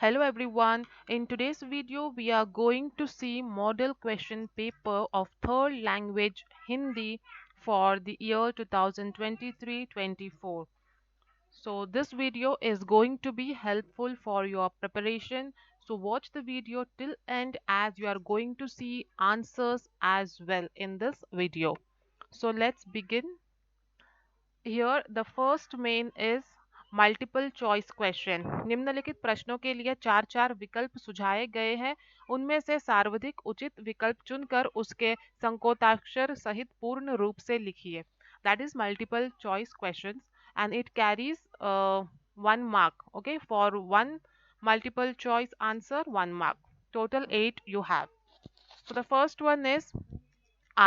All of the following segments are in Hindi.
Hello everyone. In today's video, we are going to see model question paper of third language Hindi for the year 2023-24. So this video is going to be helpful for your preparation. So watch the video till end as you are going to see answers as well in this video. So let's begin. Here the first main is multiple choice question. निम्नलिखित प्रश्नों के लिए चार चार विकल्प सुझाए गए हैं। उनमें से सर्वाधिक उचित विकल्प चुनकर उसके संकोचाक्षर सहित पूर्ण रूप से लिखिए। That is multiple choice question and it carries 1 mark, okay, for one multiple choice answer 1 mark, total 8 you have. So the first one is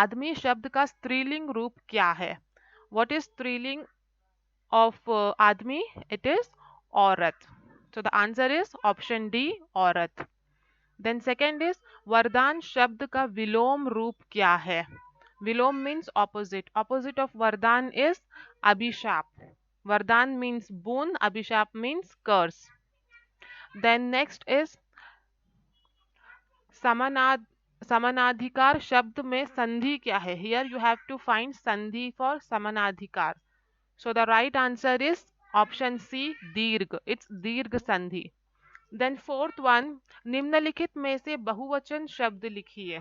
आदमी शब्द का स्त्रीलिंग रूप क्या है? What is स्त्रीलिंग of आदमी? It is औरत. So the answer is option D, औरत. Then second is वरदान शब्द का विलोम रूप क्या है? विलोम means opposite. Opposite of वरदान is अभिशाप. वरदान means boon, अभिशाप means curse. Then next is समानाध समानाधिकार शब्द में संधि क्या है? Here you have to find संधि for समानाधिकार. So the right answer is option C, दीर्घ. It's दीर्घ संधि. Then fourth one, निम्नलिखित में से बहुवचन शब्द लिखिए.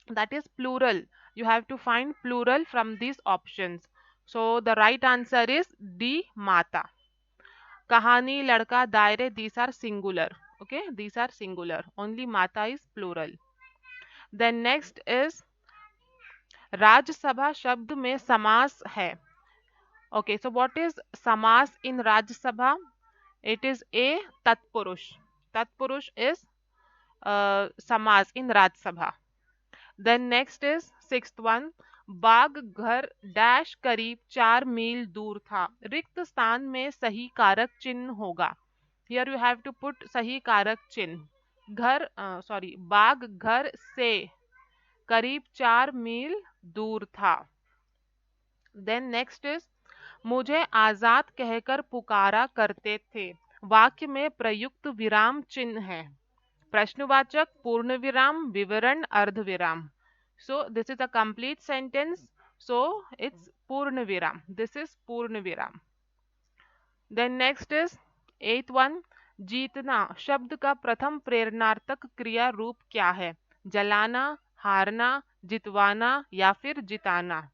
That is plural. You have to find plural from these options. So the right answer is D, माता. कहानी, लड़का, दायरे, these are singular. Okay, these are singular. Only माता is plural. Then next is Rajya Sabha शब्द में समास है. Okay, so what is samas in Rajya Sabha? It is a Tatpurush. Tatpurush is samas in Rajya Sabha. Then next is sixth one. बाग घर डैश करीब 4 मील दूर था. रिक्त स्थान में सही कारक चिन्ह होगा. Here you have to put सही कारक चिन्ह. घर बाग घर से करीब 4 मील दूर था. Then next is मुझे आजाद कहकर पुकारा करते थे. वाक्य में प्रयुक्त विराम चिन्ह है. प्रश्नवाचक, पूर्ण विराम, विवरण, अर्धविराम. So this is a complete sentence. So it's पूर्ण विराम. This is पूर्ण विराम. Then next is eighth one. जीतना शब्द का प्रथम प्रेरणार्थक क्रिया रूप क्या है? जलाना, हारना, जितवाना या फिर जिताना.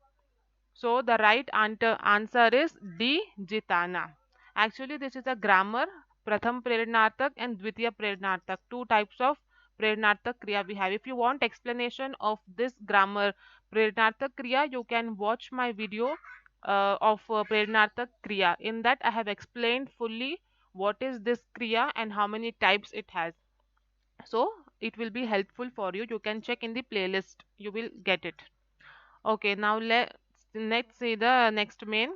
So the right answer is D, jitana. Actually, this is a grammar. Pratham Prernatak and Dvitiya Prernatak. Two types of Prernatak Kriya we have. If you want explanation of this grammar Prernatak Kriya, you can watch my video of Prernatak Kriya. In that, I have explained fully what is this Kriya and how many types it has. So it will be helpful for you. You can check in the playlist. You will get it. Okay, now let's see the next main.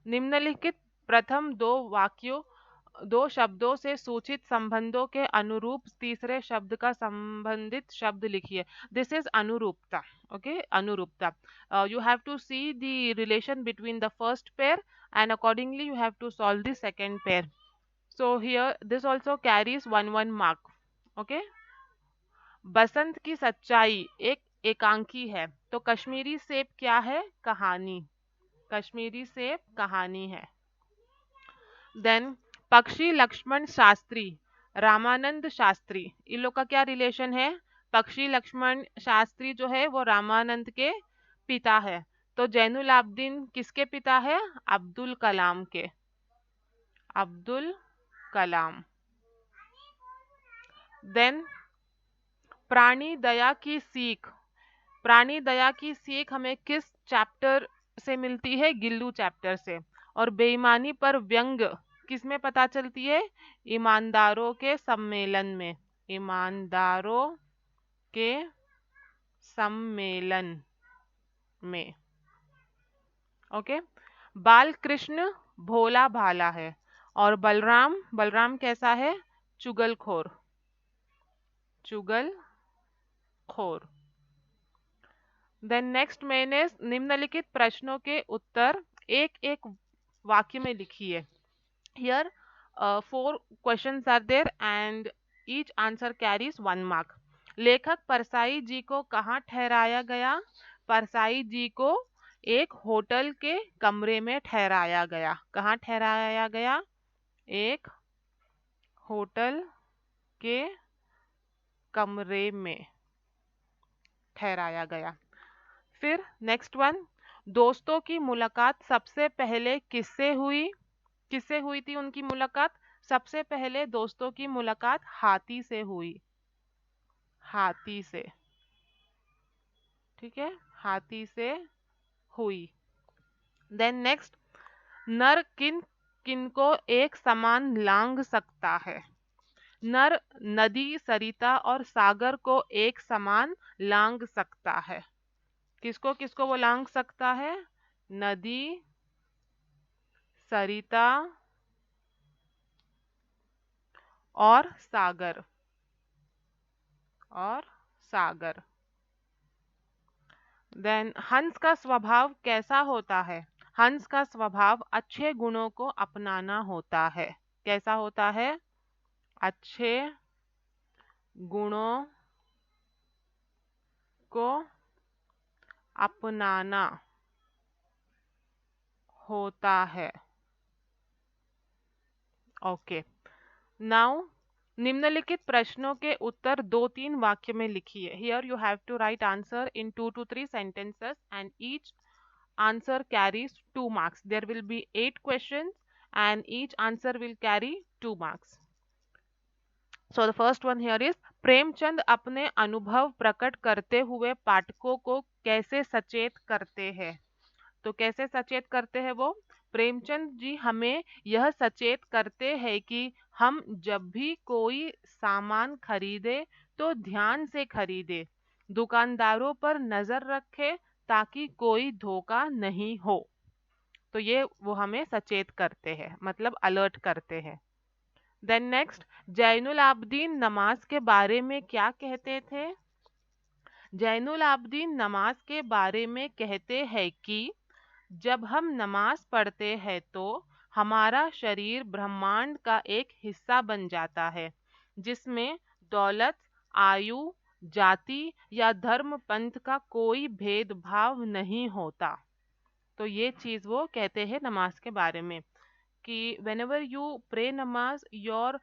निम्नलिखित प्रथम दो शब्दों से सूचित संबंधों के अनुरूप तीसरे शब्द का संबंधित शब्द लिखिए. This is अनुरूपता. Okay, अनुरूपता. You have to see the relation between the first pair and accordingly you have to solve the second pair. So here this also carries 1 mark. Okay. बसंत की सच्चाई एक एकांकी है. तो कश्मीरी सेब क्या है? कहानी. कश्मीरी सेब कहानी है. देन पक्षी लक्ष्मण शास्त्री, रामानंद शास्त्री, इन लोग का क्या रिलेशन है? पक्षी लक्ष्मण शास्त्री जो है वो रामानंद के पिता है. तो जैनुल आबदीन किसके पिता है? अब्दुल कलाम के. अब्दुल कलाम. देन प्राणी दया की सीख. प्राणी दया की सीख हमें किस चैप्टर से मिलती है? गिल्लू चैप्टर से. और बेईमानी पर व्यंग किस में पता चलती है? ईमानदारों के सम्मेलन में. ईमानदारों के सम्मेलन में. ओके. बाल कृष्ण भोला भाला है और बलराम बलराम कैसा है? चुगलखोर. चुगलखोर. देन नेक्स्ट मेन इज निम्नलिखित प्रश्नों के उत्तर एक एक वाक्य में लिखिए. Here 4 questions are there and each answer carries 1 mark. लेखक परसाई जी को कहाँ ठहराया गया? परसाई जी को एक होटल के कमरे में ठहराया गया। कहाँ ठहराया गया? एक होटल के कमरे में ठहराया गया। फिर नेक्स्ट वन, दोस्तों की मुलाकात सबसे पहले किससे हुई? किससे हुई थी उनकी मुलाकात? सबसे पहले दोस्तों की मुलाकात हाथी से हुई। हाथी से, ठीक है, हाथी से हुई। देन नेक्स्ट, नर किन किन को एक समान लांग सकता है? नर नदी, सरिता और सागर को एक समान लांग सकता है। किसको किसको वो लांग सकता है? नदी, सरिता और सागर, और सागर। देन हंस का स्वभाव कैसा होता है? हंस का स्वभाव अच्छे गुणों को अपनाना होता है। कैसा होता है? अच्छे गुणों को अपनाना होता है। ओके, नाउ निम्नलिखित प्रश्नों के उत्तर 2-3 वाक्य में लिखिए। Here you have to write answer in 2 to 3 sentences and each answer carries 2 marks. There will be 8 questions and each answer will carry 2 marks. So the first one here is, Premchand अपने अनुभव प्रकट करते हुए पाठकों को कैसे सचेत करते हैं? तो कैसे सचेत करते हैं वो? प्रेमचंद जी हमें यह सचेत करते हैं कि हम जब भी कोई सामान खरीदे तो ध्यान से खरीदे, दुकानदारों पर नजर रखे ताकि कोई धोखा नहीं हो। तो ये वो हमें सचेत करते हैं, मतलब अलर्ट करते हैं। देन नेक्स्ट, जैनुल आबदीन नमाज के बारे में क्या कहते थे? जैनुल आबदीन नमाज के बारे में कहते हैं कि जब हम नमाज पढ़ते हैं तो हमारा शरीर ब्रह्मांड का एक हिस्सा बन जाता है, जिसमें दौलत, आयु, जाति या धर्म पंथ का कोई भेदभाव नहीं होता। तो ये चीज वो कहते हैं नमाज के बारे में कि whenever you pray namaz, your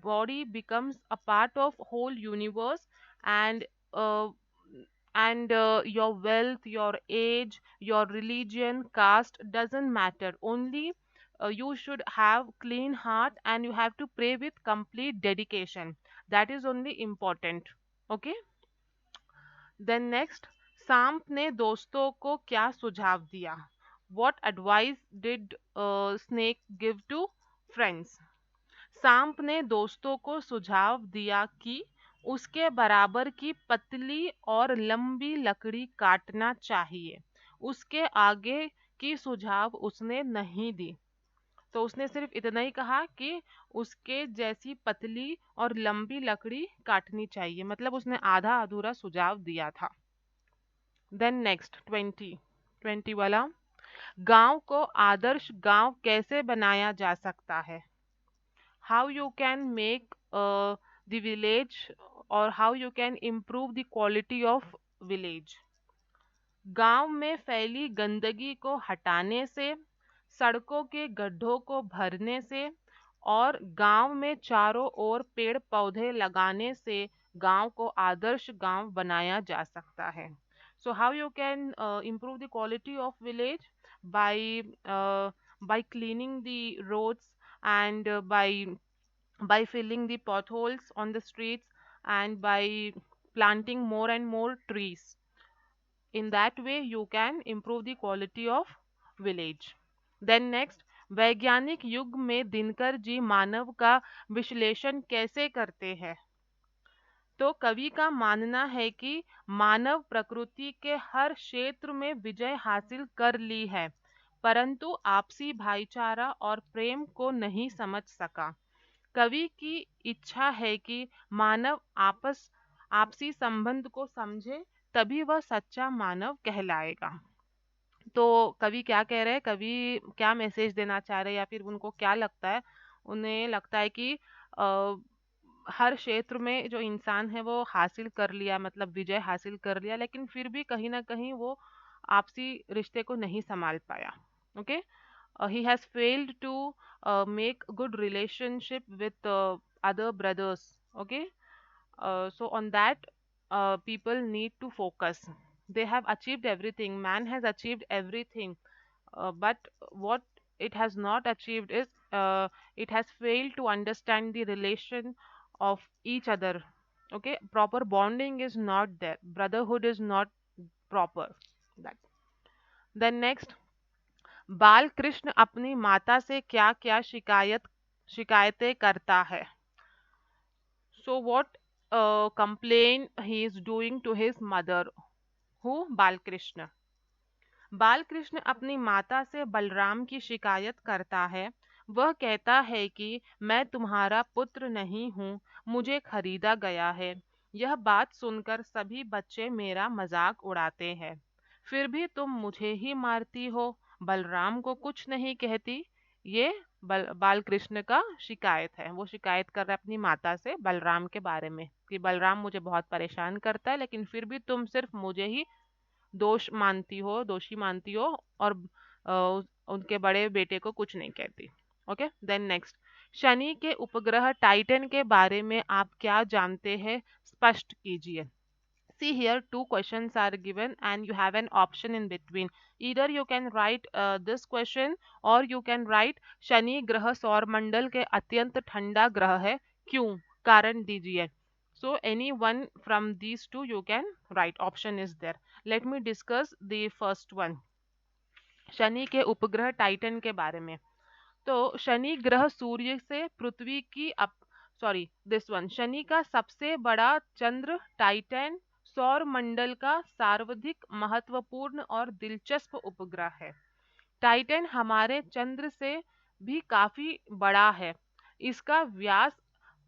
body becomes a part of whole universe, and uh, your wealth, your age, your religion, caste doesn't matter. Only you should have clean heart and you have to pray with complete dedication. That is only important. Okay. Then next, सांप ने दोस्तों को क्या सुझाव दिया? What advice did snake give to friends? सांप ने दोस्तों को सुझाव दिया कि उसके बराबर की पतली और लंबी लकड़ी काटना चाहिए। उसके आगे की सुझाव उसने नहीं दी। तो उसने सिर्फ इतना ही कहा कि उसके जैसी पतली और लंबी लकड़ी काटनी चाहिए, मतलब उसने आधा अधूरा सुझाव दिया था। देन नेक्स्ट 20 वाला, गांव को आदर्श गांव कैसे बनाया जा सकता है? How you can make the village, और how you can improve the quality of village? गांव में फैली गंदगी को हटाने से, सड़कों के गड्ढों को भरने से और गांव में चारों ओर पेड़ पौधे लगाने से गांव को आदर्श गांव बनाया जा सकता है। So how you can improve the quality of village? By cleaning the roads, and by filling the potholes on the streets, and by planting more and more trees. In that way you can improve the quality of village. Then next, वैज्ञानिक युग में दिनकर जी मानव का विश्लेषण कैसे करते हैं? तो कवि का मानना है कि मानव प्रकृति के हर क्षेत्र में विजय हासिल कर ली है, परंतु आपसी भाईचारा और प्रेम को नहीं समझ सका। कवि की इच्छा है कि मानव आपसी संबंध को समझे, तभी वह सच्चा मानव कहलाएगा। तो कवि क्या कह रहे हैं, कवि क्या मैसेज देना चाह रहे हैं, या फिर उनको क्या लगता है? उन्हें लगता है कि हर क्षेत्र में जो इंसान है वो हासिल कर लिया, मतलब विजय हासिल कर लिया, लेकिन फिर भी कहीं ना कहीं वो आपसी रिश्ते को नहीं संभाल पाया. Okay. He has failed to make good relationship with other brothers. Okay. So on that, people need to focus. They have achieved everything. Man has achieved everything, but what it has not achieved is it has failed to understand the relation of each other. Okay, proper bonding is not there. Brotherhood is not proper. That. Then next, बाल कृष्ण अपनी माता से क्या क्या शिकायतें करता है. So what complain he is doing to his mother? Who? Balkrishna. Balkrishna अपनी माता से बलराम की शिकायत करता है. वह कहता है कि मैं तुम्हारा पुत्र नहीं हूँ, मुझे खरीदा गया है. यह बात सुनकर सभी बच्चे मेरा मजाक उड़ाते हैं. फिर भी तुम मुझे ही मारती हो, बलराम को कुछ नहीं कहती. ये बालकृष्ण का शिकायत है. वो शिकायत कर रहा है अपनी माता से बलराम के बारे में कि बलराम मुझे बहुत परेशान करता है, लेकिन फिर भी तुम सिर्फ मुझे ही दोषी मानती हो, और उनके बड़े बेटे को कुछ नहीं कहती. ओके. देन नेक्स्ट, शनि के उपग्रह टाइटन के बारे में आप क्या जानते हैं, स्पष्ट कीजिए. See here, two questions are given and you have an option in between. Either you can write this question or you can write Shani ग्रह सौर मंडल के अत्यंत ठंडा ग्रह है, क्यों, कारण दीजिए. So any one from these two you can write. Option is there. Let me discuss the first one. Shani के उपग्रह टाइटन के बारे में. तो शनि ग्रह सूर्य से पृथ्वी की up sorry this one, Shani का सबसे बड़ा चंद्र टाइटन सौर मंडल का सर्वाधिक महत्वपूर्ण और दिलचस्प उपग्रह है. टाइटन हमारे चंद्र से भी काफी बड़ा है. इसका व्यास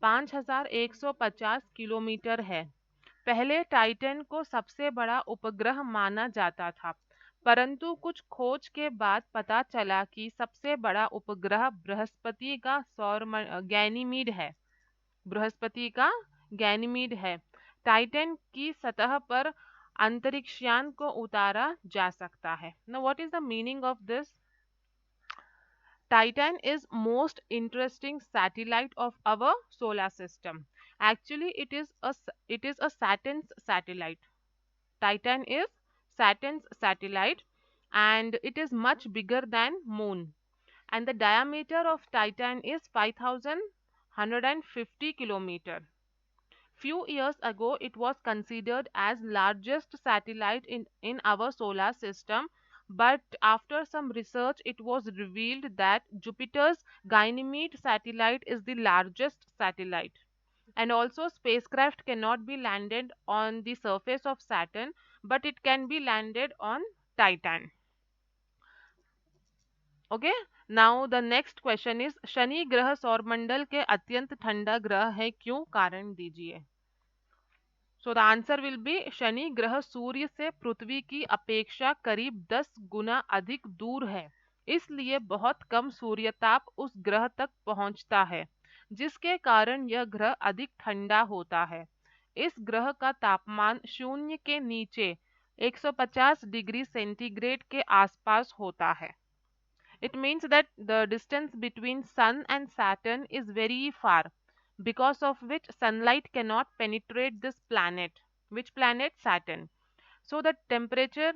5150 किलोमीटर है. पहले टाइटन को सबसे बड़ा उपग्रह माना जाता था, परंतु कुछ खोज के बाद पता चला कि सबसे बड़ा उपग्रह गैनीमीड है. बृहस्पति का गैनीमीड है. टाइटन की सतह पर अंतरिक्षयान को उतारा जा सकता है. Now what is the meaning of this? Titan is most interesting satellite of our solar system. Actually, it is a Saturn's satellite. Titan is Saturn's satellite, and it is much bigger than Moon. And the diameter of Titan is 5150 kilometer. Few years ago, it was considered as largest satellite in our solar system, but after some research, it was revealed that Jupiter's Ganymede satellite is the largest satellite. And also, spacecraft cannot be landed on the surface of Saturn, but it can be landed on Titan. Okay. Now the next question is Shani ग्रह सौरमंडल के अत्यंत ठंडा ग्रह है, क्यों, कारण दीजिए. So the answer will be Shani ग्रह सूर्य से पृथ्वी की अपेक्षा करीब 10 गुना अधिक दूर है, इसलिए बहुत कम सूर्यताप उस ग्रह तक पहुंचता है, जिसके कारण यह ग्रह अधिक ठंडा होता है. इस ग्रह का तापमान शून्य के नीचे 150 डिग्री सेंटीग्रेड के आसपास होता है. It means that the distance between Sun and Saturn is very far, because of which sunlight cannot penetrate this planet. Which planet? Saturn. So the temperature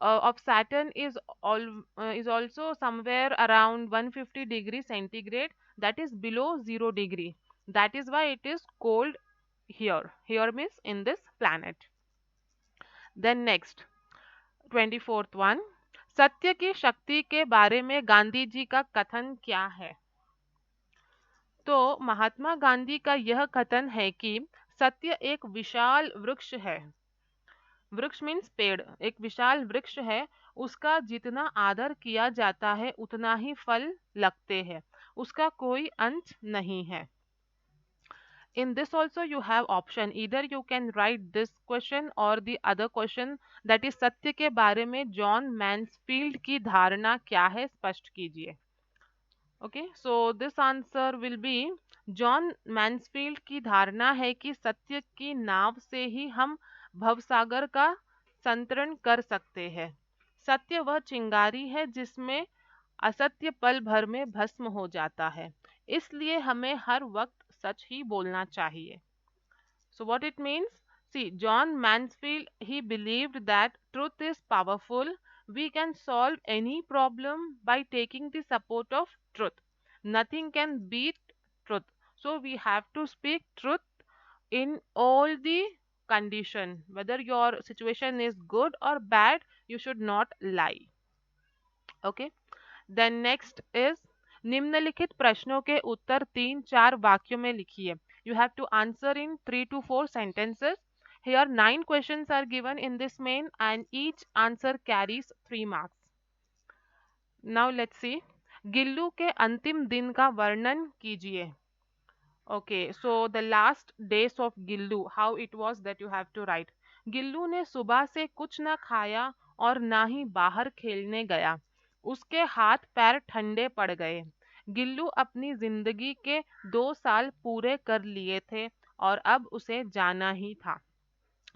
of Saturn is also somewhere around 150 degree centigrade, that is below 0 degree. That is why it is cold here. Here means in this planet. Then next, 24th one, सत्य की शक्ति के बारे में गांधी जी का कथन क्या है? तो महात्मा गांधी का यह कथन है कि सत्य एक विशाल वृक्ष है. वृक्ष मीन्स पेड़. एक विशाल वृक्ष है, उसका जितना आदर किया जाता है उतना ही फल लगते हैं, उसका कोई अंत नहीं है. In this also you have option, either you can write this question or the other question, that is सत्य के बारे में जॉन मैन्सफील्ड की धारणा क्या है, स्पष्ट कीजिए. Okay, so this answer will be John Mansfield की धारणा है कि सत्य की नाव से ही हम भवसागर का संतरण कर सकते हैं। सत्य वह चिंगारी है जिसमें असत्य पल भर में भस्म हो जाता है। इसलिए हमें हर वक्त सच ही बोलना चाहिए। So what it means? See, John Mansfield, he believed that truth is powerful. We can solve any problem by taking the support of truth. Nothing can beat truth. So we have to speak truth in all the condition. Whether your situation is good or bad, you should not lie. Okay. Then next is निम्नलिखित प्रश्नों के उत्तर 3-4 वाक्यों में लिखिए. You have to answer in 3 to 4 sentences. Here 9 questions are given in this main and each answer carries 3 marks. Now let's see. Gillu के अंतिम दिन का वर्णन कीजिए. Okay, so the last days of Gillu, how it was that you have to write. Gillu ने सुबह से कुछ न खाया और ना ही बाहर खेलने गया. उसके हाथ पैर ठंडे पड़ गए. गिल्लू अपनी जिंदगी के 2 साल पूरे कर लिए थे और अब उसे जाना ही था.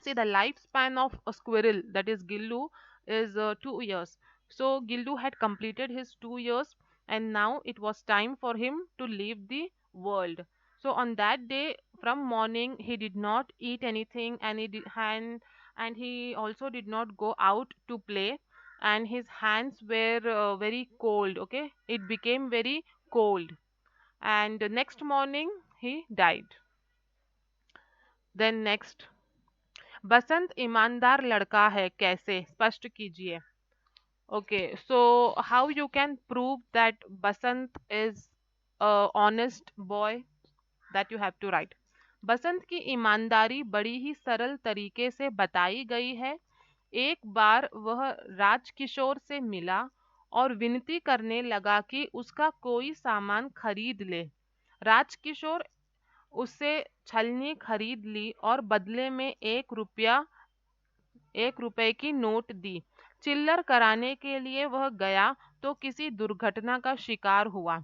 See, the lifespan of a squirrel, that is Gillu, is 2 years. So Gillu had completed his 2 years and now it was time for him to leave the world. So on that day, from morning, he did not eat anything and he also did not go out to play, and his hands were very cold. Okay, it became very cold, and the next morning he died. Then next, बसंत ईमानदार लड़का है कैसे स्पष्ट कीजिए. Okay, so how you can prove that Basant is honest boy, that you have to write. Basant की ईमानदारी बड़ी ही सरल तरीके से बताई गई है. एक बार वह राजकिशोर से मिला और विनती करने लगा कि उसका कोई सामान खरीद ले. राजकिशोर उससे छलनी खरीद ली और बदले में 1 रुपए की नोट दी. चिल्लर कराने के लिए वह गया तो किसी दुर्घटना का शिकार हुआ.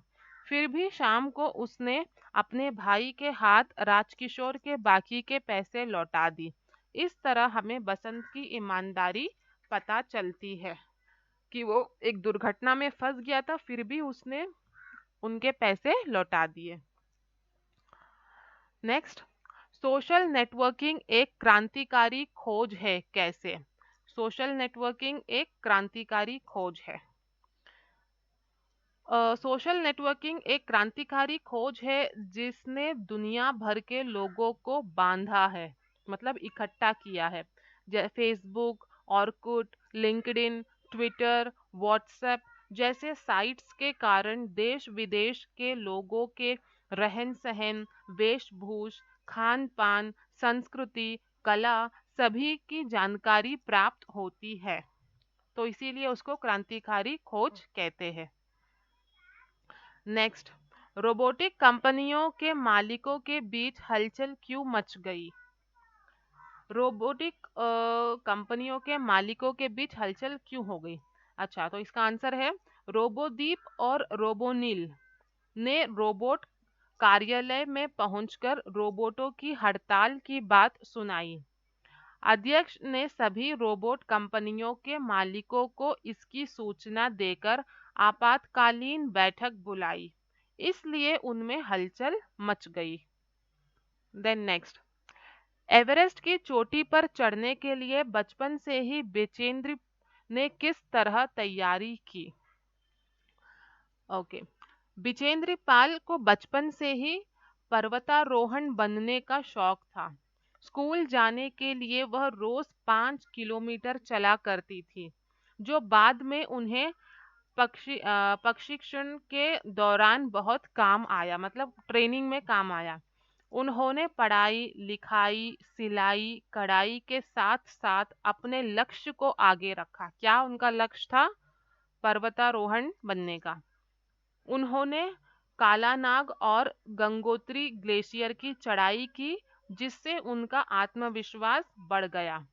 फिर भी शाम को उसने अपने भाई के हाथ राजकिशोर के बाकी के पैसे लौटा दी. इस तरह हमें बसंत की ईमानदारी पता चलती है कि वो एक दुर्घटना में फंस गया था, फिर भी उसने उनके पैसे लौटा दिए. नेक्स्ट, सोशल नेटवर्किंग एक क्रांतिकारी खोज है कैसे. सोशल नेटवर्किंग एक क्रांतिकारी खोज है. सोशल नेटवर्किंग एक क्रांतिकारी खोज है जिसने दुनिया भर के लोगों को बांधा है, मतलब इकट्ठा किया है. Facebook, Orkut, LinkedIn, Twitter, WhatsApp जैसे साइट्स के कारण देश विदेश के लोगों के रहन सहन, वेशभूष, खान पान, संस्कृति, कला सभी की जानकारी प्राप्त होती है. तो इसीलिए उसको क्रांतिकारी खोज कहते हैं. नेक्स्ट, रोबोटिक कंपनियों के मालिकों के बीच हलचल क्यों मच गई. रोबोटिक कंपनियों के मालिकों के बीच हलचल क्यों हो गई. अच्छा, तो इसका आंसर है रोबोदीप और रोबोनिल ने रोबोट कार्यालय में पहुंचकर रोबोटों की हड़ताल की बात सुनाई. अध्यक्ष ने सभी रोबोट कंपनियों के मालिकों को इसकी सूचना देकर आपातकालीन बैठक बुलाई. इसलिए उनमें हलचल मच गई. देन नेक्स्ट, एवरेस्ट की चोटी पर चढ़ने के लिए बचपन से ही बिचेंद्र ने किस तरह तैयारी की. ओके, बिचेंद्र पाल को बचपन से ही पर्वतारोहण बनने का शौक था. स्कूल जाने के लिए वह रोज 5 किलोमीटर चला करती थी, जो बाद में उन्हें प्रशिक्षण के दौरान बहुत काम आया, मतलब ट्रेनिंग में काम आया. उन्होंने पढ़ाई लिखाई सिलाई कढ़ाई के साथ साथ अपने लक्ष्य को आगे रखा. क्या उनका लक्ष्य था? पर्वतारोहण बनने का. उन्होंने कालानाग और गंगोत्री ग्लेशियर की चढ़ाई की जिससे उनका आत्मविश्वास बढ़ गया.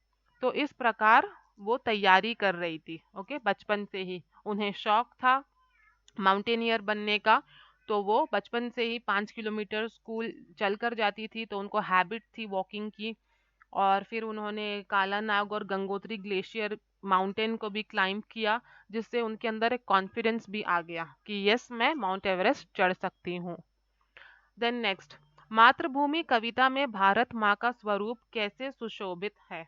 तो इस प्रकार वो तैयारी कर रही थी. ओके, बचपन से ही उन्हें शौक था माउंटेनियर बनने का, तो वो बचपन से ही 5 किलोमीटर स्कूल चलकर जाती थी, तो उनको हैबिट थी वॉकिंग की। और फिर उन्होंने काला नाग और गंगोत्री ग्लेशियर माउंटेन को भी क्लाइंब किया, जिससे उनके अंदर एक कॉन्फिडेंस भी आ गया कि यस, मैं माउंट एवरेस्ट चढ़ सकती हूँ। देन नेक्स्ट, मातृभूमि कविता में भारत माँ का स्वरूप कैसे सुशोभित है?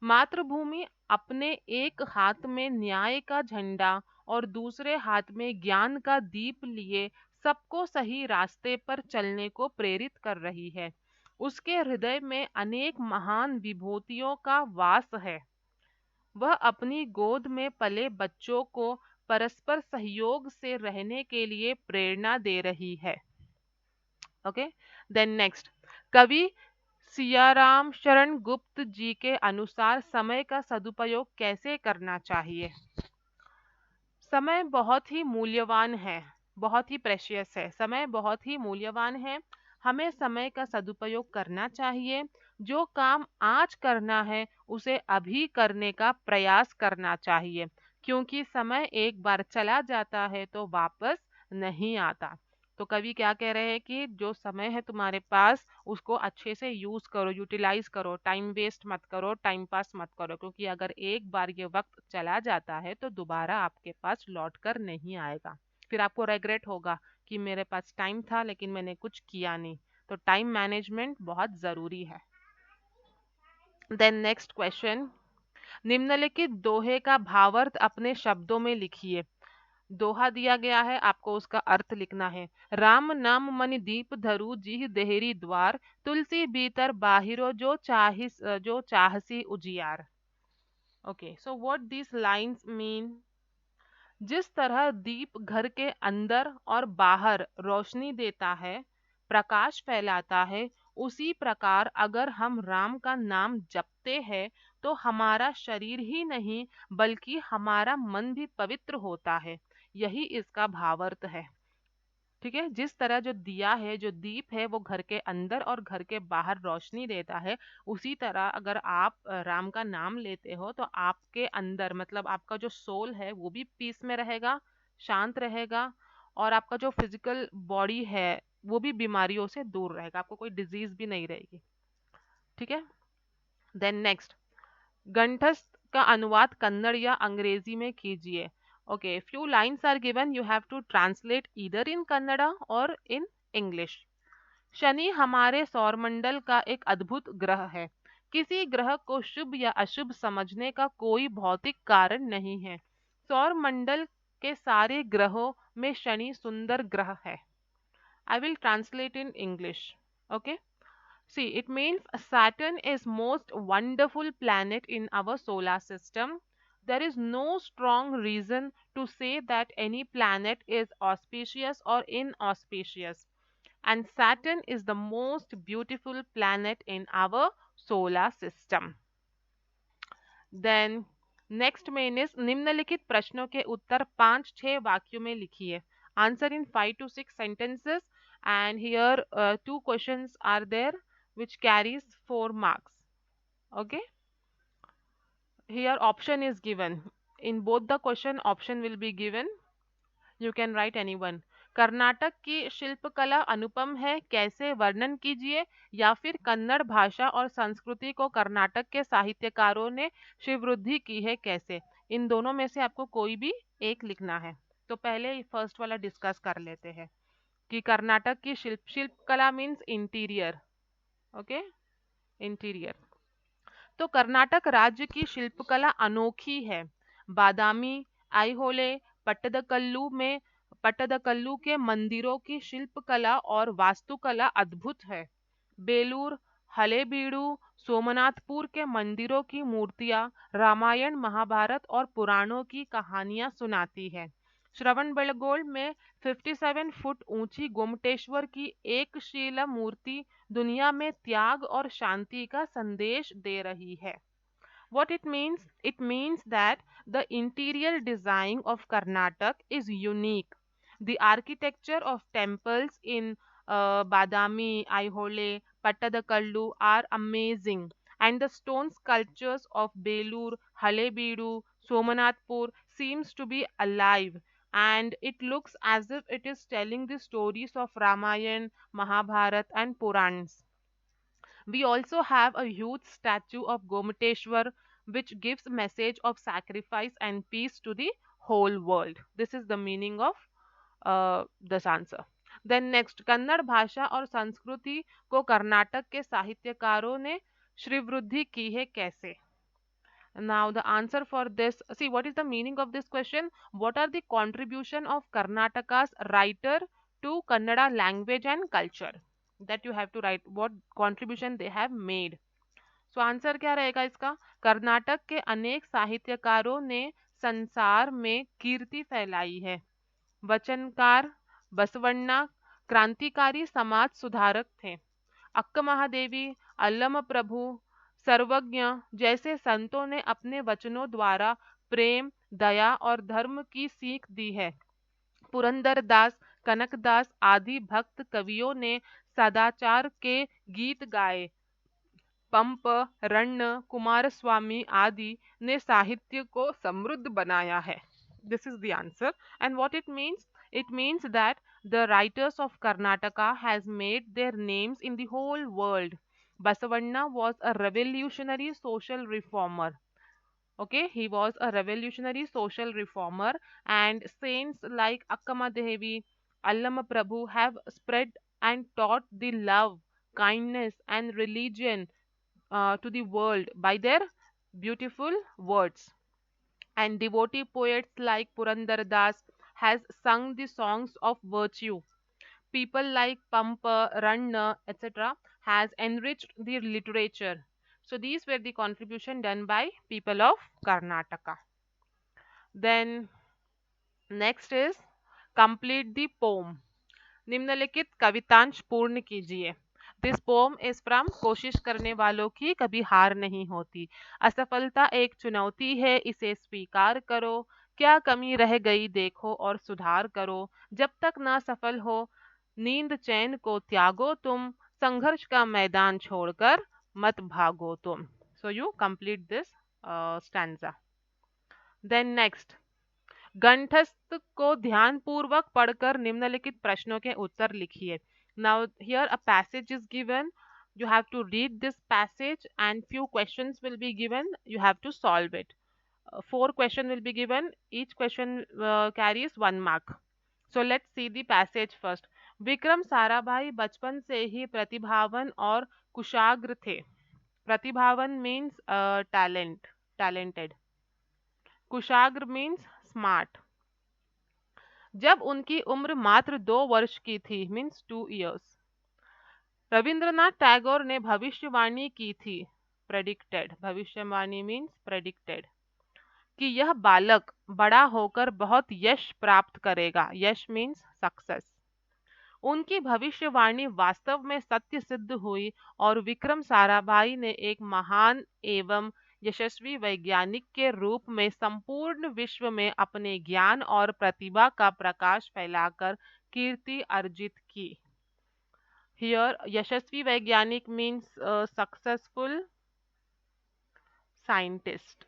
मातृभूमि अपने एक हाथ में न्याय का झंडा और दूसरे हाथ में ज्ञान का दीप लिए सबको सही रास्ते पर चलने को प्रेरित कर रही है। उसके हृदय में अनेक महान विभूतियों का वास है। वह अपनी गोद में पले बच्चों को परस्पर सहयोग से रहने के लिए प्रेरणा दे रही है। ओके, देन नेक्स्ट, कवि सियाराम शरण गुप्त जी के अनुसार समय का सदुपयोग कैसे करना चाहिए? समय बहुत ही मूल्यवान है, बहुत ही प्रेशियस है। समय बहुत ही मूल्यवान है। हमें समय का सदुपयोग करना चाहिए। जो काम आज करना है उसे अभी करने का प्रयास करना चाहिए, क्योंकि समय एक बार चला जाता है तो वापस नहीं आता। तो कवि क्या कह रहे हैं कि जो समय है तुम्हारे पास उसको अच्छे से यूज करो, यूटिलाइज करो, टाइम वेस्ट मत करो, टाइम पास मत करो, क्योंकि अगर एक बार ये वक्त चला जाता है तो दोबारा आपके पास लौट कर नहीं आएगा। फिर आपको रेग्रेट होगा कि मेरे पास टाइम था लेकिन मैंने कुछ किया नहीं। तो टाइम मैनेजमेंट बहुत जरूरी है। देन नेक्स्ट क्वेश्चन, निम्नलिखित दोहे का भावार्थ अपने शब्दों में लिखिए। दोहा दिया गया है, आपको उसका अर्थ लिखना है। राम नाम मन दीप धरु जी देहरी द्वार, तुलसी भीतर बाहिरो जो चाहसी उजियार। Okay, so what this lines mean? जिस तरह दीप घर के अंदर और बाहर रोशनी देता है, प्रकाश फैलाता है, उसी प्रकार अगर हम राम का नाम जपते हैं तो हमारा शरीर ही नहीं बल्कि हमारा मन भी पवित्र होता है। यही इसका भावार्थ है। ठीक है, जिस तरह जो दिया है, जो दीप है, वो घर के अंदर और घर के बाहर रोशनी देता है, उसी तरह अगर आप राम का नाम लेते हो तो आपके अंदर मतलब आपका जो सोल है वो भी पीस में रहेगा, शांत रहेगा। और आपका जो फिजिकल बॉडी है वो भी बीमारियों से दूर रहेगा, आपको कोई डिजीज भी नहीं रहेगी। ठीक है, देन नेक्स्ट, कंठस्थ का अनुवाद कन्नड़ या अंग्रेजी में कीजिए। Okay, few lines are given, you have to translate either in Kannada or in English. Shani हमारे सौरमंडल का एक अद्भुत ग्रह है। किसी ग्रह को शुभ या अशुभ समझने का कोई भौतिक कारण नहीं है। सौरमंडल के सारे ग्रहों में शनि सुंदर ग्रह है। I will translate in English. Okay, see, it means Saturn is most wonderful planet in our solar system. There is no strong reason to say that any planet is auspicious or inauspicious. And Saturn is the most beautiful planet in our solar system. Then next main is निम्नलिखित प्रश्नों के उत्तर 5-6 वाक्यों में लिखिए. Answer in 5 to 6 sentences, and here two questions are there which carries 4 marks. Okay, here option is given. In both the question option will be given. You can write anyone. Karnataka की शिल्पकला अनुपम है, कैसे वर्णन कीजिए? या फिर कन्नड़ भाषा और संस्कृति को कर्नाटक के साहित्यकारों ने श्रीवृद्धि की है, कैसे? इन दोनों में से आपको कोई भी एक लिखना है। तो पहले फर्स्ट वाला डिस्कस कर लेते हैं कि कर्नाटक की शिल्पकला मीन्स इंटीरियर। Okay, interior. तो कर्नाटक राज्य की शिल्पकला अनोखी है। बादामी, आईहोले, पट्टदकल्लू में पट्टदकल्लू के मंदिरों की शिल्पकला और वास्तुकला अद्भुत है। बेलूर, हलेबीडु, सोमनाथपुर के मंदिरों की मूर्तियां रामायण, महाभारत और पुराणों की कहानियां सुनाती है। श्रवणबेळगोळ में 57 फुट ऊंची गोमटेश्वर की एक शिला मूर्ति दुनिया में त्याग और शांति का संदेश दे रही है। What it means? It means that the interior design of Karnataka is unique. The architecture of temples in Badami, Aihole, Pattadakallu are amazing, and the stone sculptures of Belur, Halebeedu, Somanathpur seems to be alive. and it looks as if it is telling the stories of Ramayana, Mahabharata, and Purans. We also have a huge statue of Gomateshwar, which gives a message of sacrifice and peace to the whole world. This is the meaning of this answer. Then next, Kannada भाषा और संस्कृति को कर्नाटक के साहित्यकारों ने श्रीवृद्धि की है कैसे? Now the answer for this, see what is the meaning of this question? What are the contribution of Karnataka's writer to Kannada language and culture? That you have to write what contribution they have made. So answer क्या रहेगा इसका? कर्नाटक के अनेक साहित्यकारों ने संसार में कीर्ति फैलाई है. वचनकार बसवण्णा क्रांतिकारी समाज सुधारक थे. अक्क महादेवी, अल्लम प्रभु, सर्वज्ञ जैसे संतों ने अपने वचनों द्वारा प्रेम, दया और धर्म की सीख दी है. पुरंदरदास, कनकदास आदि भक्त कवियों ने सदाचार के गीत गाए. पंप, रन्न, कुमारस्वामी आदि ने साहित्य को समृद्ध बनाया है. This is the answer. And what it means? It means that the writers of Karnataka has made their names in the whole world. Basavanna was a revolutionary social reformer. Okay, he was a revolutionary social reformer, and saints like Akkama Devi, Allama Prabhu have spread and taught the love, kindness, and religion to the world by their beautiful words. And devotee poets like Purandar Das has sung the songs of virtue. People like Pampa, Ranna, etc. has enriched the literature. So these were the contribution done by people of Karnataka. Then next is complete the poem. निम्नलिखित कवितांश पूर्ण कीजिए. दिस पोम इज फ्रॉम कोशिश करने वालों की कभी हार नहीं होती. असफलता एक चुनौती है, इसे स्वीकार करो. क्या कमी रह गई देखो और सुधार करो. जब तक ना सफल हो नींद चैन को त्यागो तुम. संघर्ष का मैदान छोड़कर मत भागो तुम. So you complete this stanza. Then next, कंठस्थ को ध्यानपूर्वक पढ़कर निम्नलिखित प्रश्नों के उत्तर लिखिए. Now here a passage is given. You have to read this passage and few questions will be given. You have to solve it. Four questions will be given. Each question carries 1 mark. So let's see the passage first. Vikram Sarabhai बचपन से ही प्रतिभावान और कुशाग्र थे. प्रतिभावान means talented. कुशाग्र means smart. जब उनकी उम्र मात्र 2 वर्ष की थी मीन्स 2 years, रविंद्रनाथ टैगोर ने भविष्यवाणी की थी. प्रेडिक्टेड, भविष्यवाणी मीन्स प्रेडिक्टेड, कि यह बालक बड़ा होकर बहुत यश प्राप्त करेगा. यश मीन्स सक्सेस. उनकी भविष्यवाणी वास्तव में सत्य सिद्ध हुई और विक्रम साराभाई ने एक महान एवं यशस्वी वैज्ञानिक के रूप में संपूर्ण विश्व में अपने ज्ञान और प्रतिभा का प्रकाश फैलाकर कीर्ति अर्जित की. हियर यशस्वी वैज्ञानिक means successful scientist,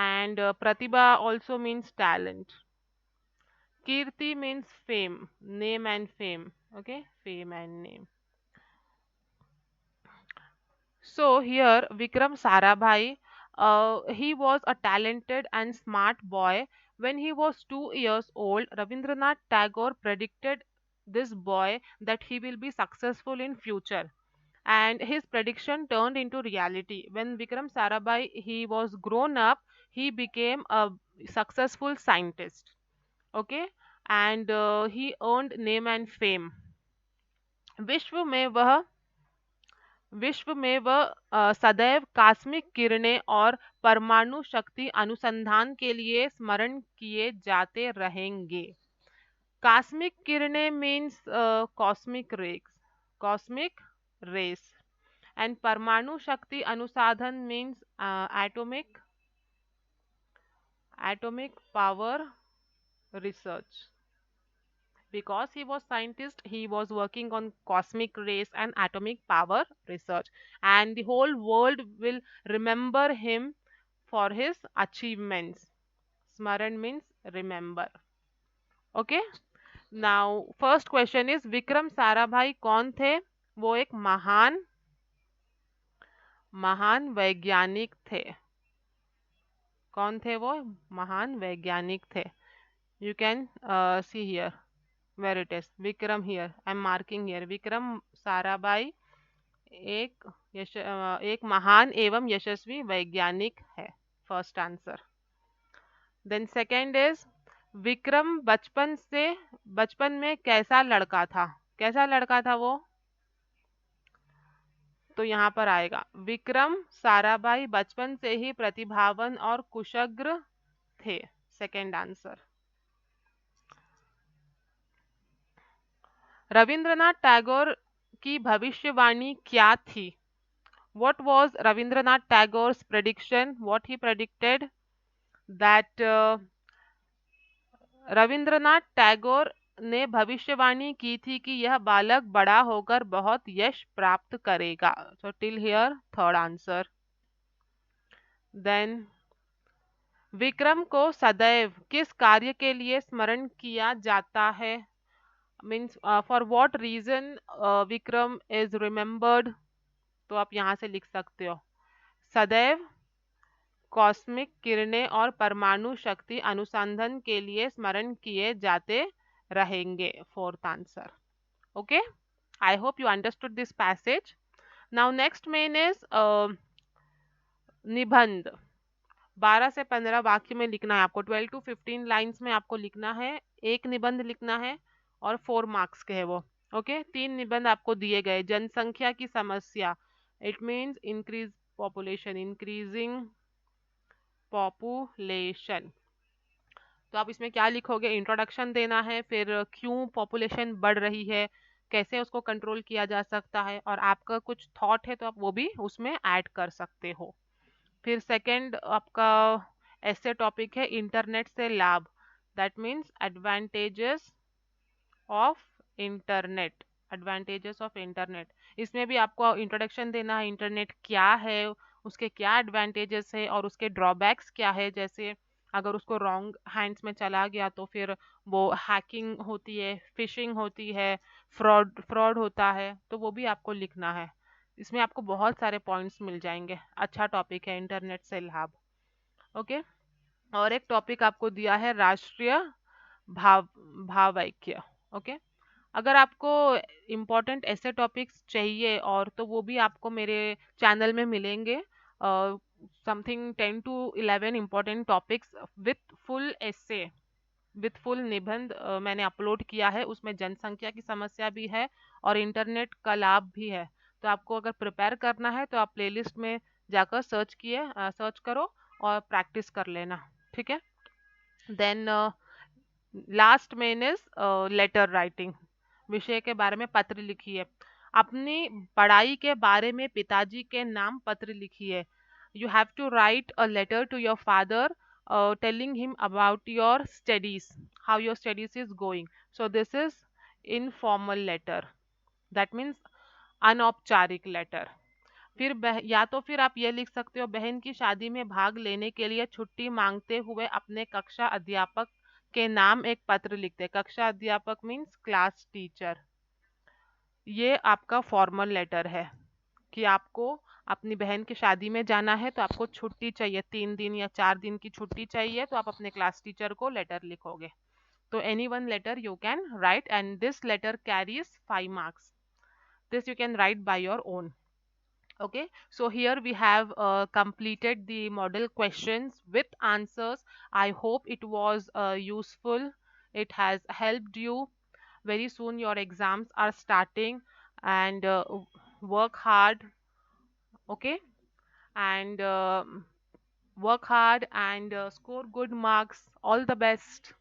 and pratibha also means talent. Kirti means fame, name and fame. Okay, fame and name. So here Vikram Sarabhai, he was a talented and smart boy. When he was 2 years old, Rabindranath Tagore predicted this boy that he will be successful in future. And his prediction turned into reality. When Vikram Sarabhai he was grown up, he became a successful scientist. Okay, and he earned name and fame. विश्व में वह विश्व में वह सदैव कॉस्मिक किरणें और परमाणु शक्ति अनुसंधान के लिए स्मरण किए जाते रहेंगे. कॉस्मिक किरणें means cosmic rays, and Parmanu Shakti Anusadhan means atomic power research. Because he was scientist, he was working on cosmic rays and atomic power research, and the whole world will remember him for his achievements. Smaran means remember. Okay. Now first question is Vikram Sarabhai कौन थे? वो एक महान महान वैज्ञानिक थे। कौन थे वो? महान वैज्ञानिक थे। You can see here where it is Vikram, here I am marking here Vikram Sarabhai एक महान एवं यशस्वी वैज्ञानिक है। First answer. Then second is Vikram बचपन में कैसा लड़का था? कैसा लड़का था वो? तो यहाँ पर आएगा विक्रम साराभाई बचपन से ही प्रतिभावान और कुशाग्र थे। Second answer. रविंद्रनाथ टैगोर की भविष्यवाणी क्या थी? What was Rabindranath Tagore's prediction? What he predicted that Rabindranath Tagore ने भविष्यवाणी की थी कि यह बालक बड़ा होकर बहुत यश प्राप्त करेगा। So till here third answer. Then Vikram को सदैव किस कार्य के लिए स्मरण किया जाता है? Means for what reason Vikram is remembered? तो आप यहाँ से लिख सकते हो सदैव कॉस्मिक किरणें और परमाणु शक्ति अनुसंधान के लिए स्मरण किए जाते रहेंगे। Fourth answer. Okay, I hope you understood this passage. Now next main is निबंध। 12 से 15 वाक्य में लिखना है आपको। 12 to 15 लाइन्स में आपको लिखना है। एक निबंध लिखना है और 4 मार्क्स के है वो। ओके, 3 निबंध आपको दिए गए। जनसंख्या की समस्या, it means increase population, increasing population. तो आप इसमें क्या लिखोगे? इंट्रोडक्शन देना है, फिर क्यों पॉपुलेशन बढ़ रही है, कैसे उसको कंट्रोल किया जा सकता है, और आपका कुछ थॉट है तो आप वो भी उसमें ऐड कर सकते हो। फिर सेकंड आपका ऐसे टॉपिक है इंटरनेट से लाभ, that means advantages of internet. Advantages of internet, इसमें भी आपको इंट्रोडक्शन देना है, इंटरनेट क्या है, उसके क्या एडवांटेजेस है और उसके ड्रॉबैक्स क्या है। जैसे अगर उसको रॉन्ग हैंड्स में चला गया तो फिर वो हैकिंग होती है, फिशिंग होती है, फ्रॉड फ्रॉड होता है, तो वो भी आपको लिखना है। इसमें आपको बहुत सारे पॉइंट्स मिल जाएंगे। अच्छा टॉपिक है इंटरनेट से लाभ। ओके, और एक टॉपिक आपको दिया है राष्ट्रीय भाव भावैक्य। ओके, अगर आपको इम्पोर्टेंट ऐसे टॉपिक्स चाहिए और तो वो भी आपको मेरे चैनल में मिलेंगे। Something 10 to 11 important topics with full essay, with full निबंध मैंने अपलोड किया है। उसमें जनसंख्या की समस्या भी है और इंटरनेट का लाभ भी है। तो आपको अगर प्रिपेयर करना है तो आप प्लेलिस्ट में जाकर सर्च करो और प्रैक्टिस कर लेना। ठीक है। Then last main is letter writing. विषय के बारे में पत्र लिखिए। अपनी पढ़ाई के बारे में पिताजी के नाम पत्र लिखिए। You have to write a letter to your father telling him about your studies, how your studies is going. So this is informal letter, that means अनौपचारिक लेटर। फिर या तो फिर आप ये लिख सकते हो बहन की शादी में भाग लेने के लिए छुट्टी मांगते हुए अपने कक्षा अध्यापक के नाम एक पत्र लिखते। कक्षा अध्यापक मीन्स क्लास टीचर। ये आपका फॉर्मल लेटर है कि आपको अपनी बहन की शादी में जाना है तो आपको छुट्टी चाहिए, 3 दिन या 4 दिन की छुट्टी चाहिए, तो आप अपने क्लास टीचर को लेटर लिखोगे। तो any one letter you can write and this letter carries 5 marks. This you can write by your own. Okay, so here we have completed the model questions with answers. I hope it was useful. It has helped you. Very soon your exams are starting, and work hard. Okay, and work hard and score good marks. All the best.